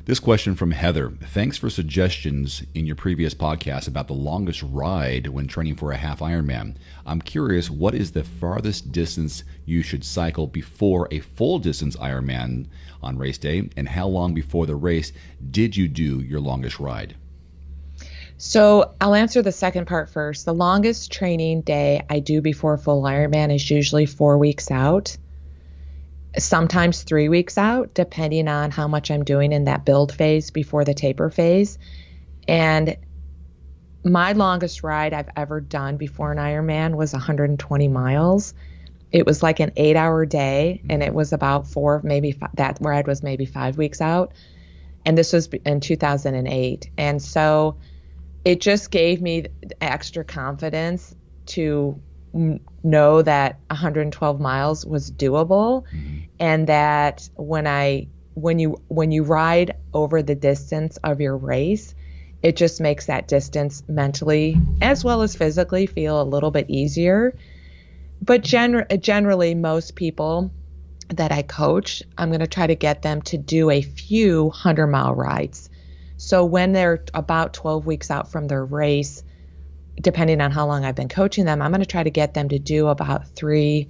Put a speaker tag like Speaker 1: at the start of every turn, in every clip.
Speaker 1: This question from Heather. Thanks for suggestions in your previous podcast about the longest ride when training for a half Ironman. I'm curious, what is the farthest distance you should cycle before a full distance Ironman on race day? And how long before the race did you do your longest ride?
Speaker 2: So I'll answer the second part first. The longest training day I do before a full Ironman is usually 4 weeks out. Sometimes 3 weeks out, depending on how much I'm doing in that build phase before the taper phase. And my longest ride I've ever done before an Ironman was 120 miles. It was like an 8-hour day, and it was about that ride was maybe 5 weeks out. And this was in 2008. And so it just gave me extra confidence to know that 112 miles was doable, and that when you ride over the distance of your race, it just makes that distance mentally as well as physically feel a little bit easier. But generally, most people that I coach, I'm going to try to get them to do a few 100-mile rides. So when they're about 12 weeks out from their race, depending on how long I've been coaching them, I'm going to try to get them to do about 3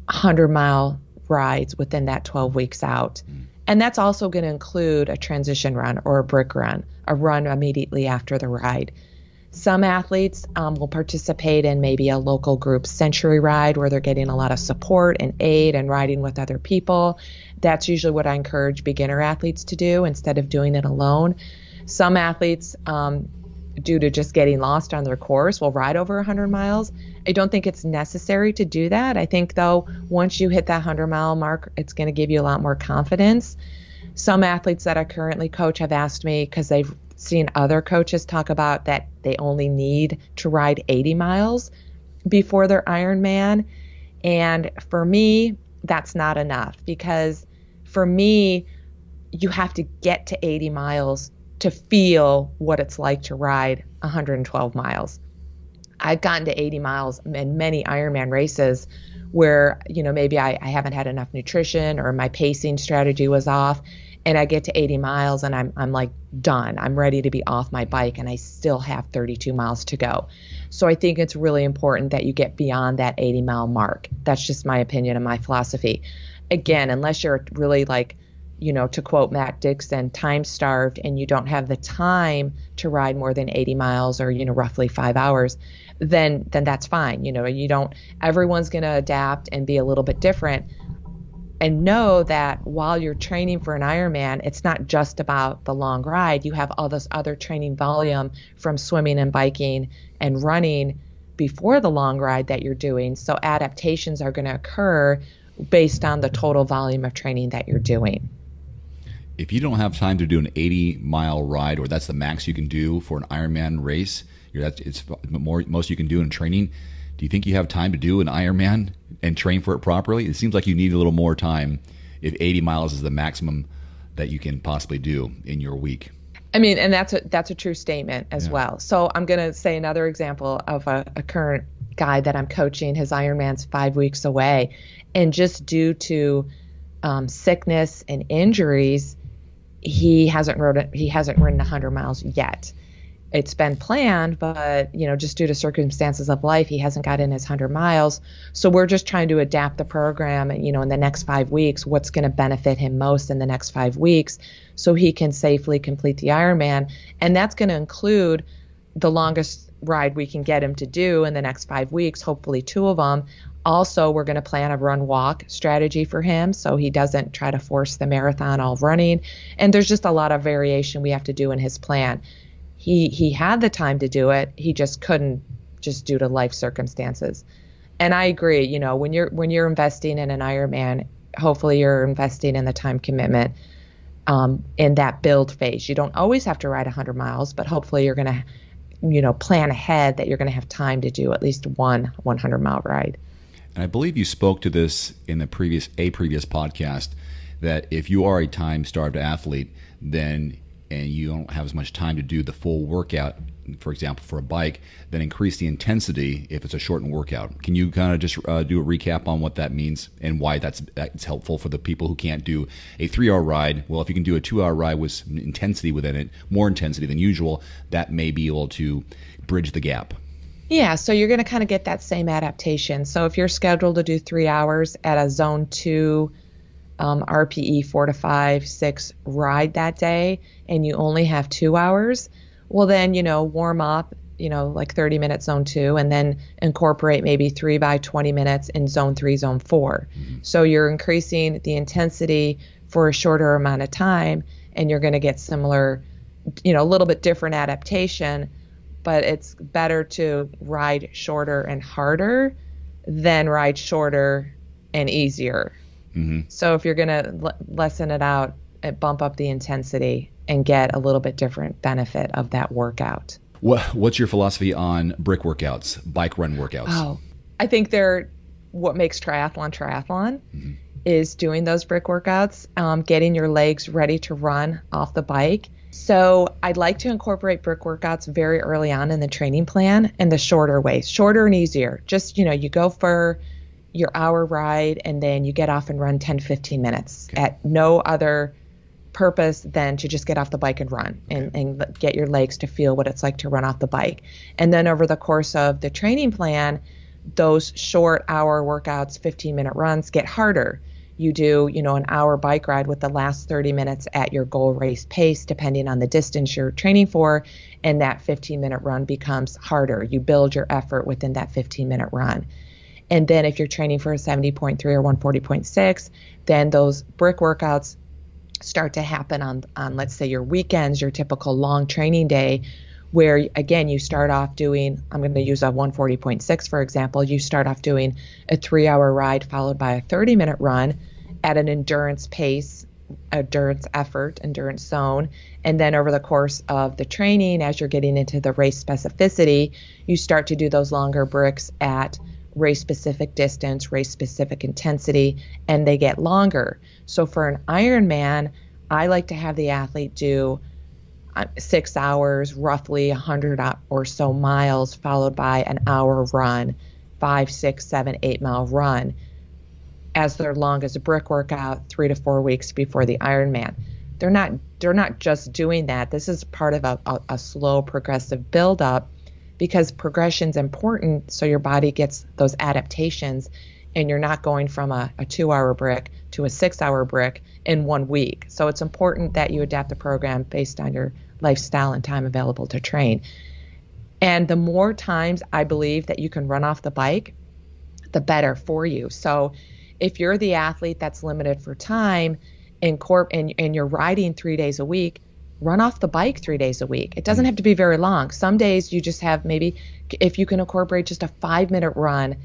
Speaker 2: 100-mile rides within that 12 weeks out. And that's also going to include a transition run or a brick run, a run immediately after the ride. Some athletes will participate in maybe a local group century ride where they're getting a lot of support and aid and riding with other people. That's usually what I encourage beginner athletes to do instead of doing it alone. Some athletes, due to just getting lost on their course, will ride over 100 miles. I don't think it's necessary to do that. I think, though, once you hit that 100-mile mark, it's going to give you a lot more confidence. Some athletes that I currently coach have asked me, because they've seen other coaches talk about that they only need to ride 80 miles before their Ironman. And for me, that's not enough, because for me, you have to get to 80 miles to feel what it's like to ride 112 miles. I've gotten to 80 miles in many Ironman races where, maybe I haven't had enough nutrition or my pacing strategy was off, and I get to 80 miles and I'm like done. I'm ready to be off my bike, and I still have 32 miles to go. So I think it's really important that you get beyond that 80-mile mark. That's just my opinion and my philosophy. Again, unless you're really to quote Matt Dixon, time-starved, and you don't have the time to ride more than 80 miles or, roughly 5 hours, then that's fine. Everyone's going to adapt and be a little bit different. And know that while you're training for an Ironman, it's not just about the long ride. You have all this other training volume from swimming and biking and running before the long ride that you're doing. So adaptations are going to occur based on the total volume of training that you're doing.
Speaker 1: If you don't have time to do an 80-mile ride, or that's the max you can do for an Ironman race, it's most you can do in training, do you think you have time to do an Ironman and train for it properly? It seems like you need a little more time if 80 miles is the maximum that you can possibly do in your week.
Speaker 2: I mean, and that's a true statement as well. So I'm going to say another example of a current guy that I'm coaching. His Ironman's 5 weeks away, and just due to sickness and injuries, he hasn't ridden 100 miles yet. It's been planned, but, just due to circumstances of life, he hasn't gotten his 100 miles. So we're just trying to adapt the program, and, in the next 5 weeks, what's going to benefit him most in the next 5 weeks so he can safely complete the Ironman. And that's going to include the longest ride we can get him to do in the next 5 weeks, hopefully 2 of them. Also, we're going to plan a run-walk strategy for him so he doesn't try to force the marathon all running. And there's just a lot of variation we have to do in his plan. He had the time to do it. He just couldn't, just due to life circumstances. And I agree, when you're investing in an Ironman, hopefully you're investing in the time commitment in that build phase. You don't always have to ride 100 miles, but hopefully you're going to, plan ahead that you're going to have time to do at least one 100-mile ride.
Speaker 1: And I believe you spoke to this in the previous podcast, that if you are a time-starved athlete, then and you don't have as much time to do the full workout, for example, for a bike, then increase the intensity if it's a shortened workout. Can you kind of just do a recap on what that means and why that's helpful for the people who can't do a 3-hour ride? Well, if you can do a 2-hour ride with intensity within it, more intensity than usual, that may be able to bridge the gap.
Speaker 2: Yeah, so you're going to kind of get that same adaptation. So if you're scheduled to do 3 hours at a zone 2 RPE 4 to 5, 6 ride that day, and you only have 2 hours, well then, warm up, like 30 minutes zone 2, and then incorporate maybe 3 by 20 minutes in zone 3, zone 4. Mm-hmm. So you're increasing the intensity for a shorter amount of time, and you're going to get similar, a little bit different adaptation, but it's better to ride shorter and harder than ride shorter and easier. Mm-hmm. So if you're going to lessen it out, bump up the intensity and get a little bit different benefit of that workout.
Speaker 1: What's your philosophy on brick workouts, bike run workouts?
Speaker 2: Oh, I think what makes triathlon mm-hmm. is doing those brick workouts, getting your legs ready to run off the bike. So I'd like to incorporate brick workouts very early on in the training plan in the shorter ways, shorter and easier. Just, you go for your hour ride and then you get off and run 10, 15 minutes at no other purpose than to just get off the bike and run and get your legs to feel what it's like to run off the bike. And then over the course of the training plan, those short hour workouts, 15-minute runs get harder. You do, an hour bike ride with the last 30 minutes at your goal race pace, depending on the distance you're training for, and that 15-minute run becomes harder. You build your effort within that 15-minute run. And then if you're training for a 70.3 or 140.6, then those brick workouts start to happen on let's say your weekends, your typical long training day, where again you start off doing, I'm going to use a 140.6 for example, you start off doing a 3-hour ride followed by a 30-minute run at an endurance pace, endurance effort, endurance zone, and then over the course of the training, as you're getting into the race specificity, you start to do those longer bricks at race-specific distance, race-specific intensity, and they get longer. So for an Ironman, I like to have the athlete do 6 hours, roughly 100 or so miles, followed by an hour run, 5, 6, 7, 8 mile run as their longest brick workout 3 to 4 weeks before the Ironman. They're not just doing that. This is part of a slow progressive buildup, because progression's important so your body gets those adaptations and you're not going from a 2-hour brick to a 6-hour brick in 1 week. So it's important that you adapt the program based on your lifestyle and time available to train. And the more times I believe that you can run off the bike, the better for you. So if you're the athlete that's limited for time and you're riding 3 days a week, run off the bike 3 days a week. It doesn't have to be very long. Some days you just have maybe, if you can incorporate just a 5-minute run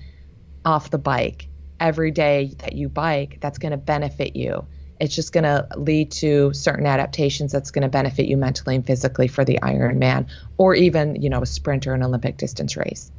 Speaker 2: off the bike every day that you bike, that's going to benefit you. It's just going to lead to certain adaptations that's going to benefit you mentally and physically for the Ironman or even, a sprint or an Olympic distance race.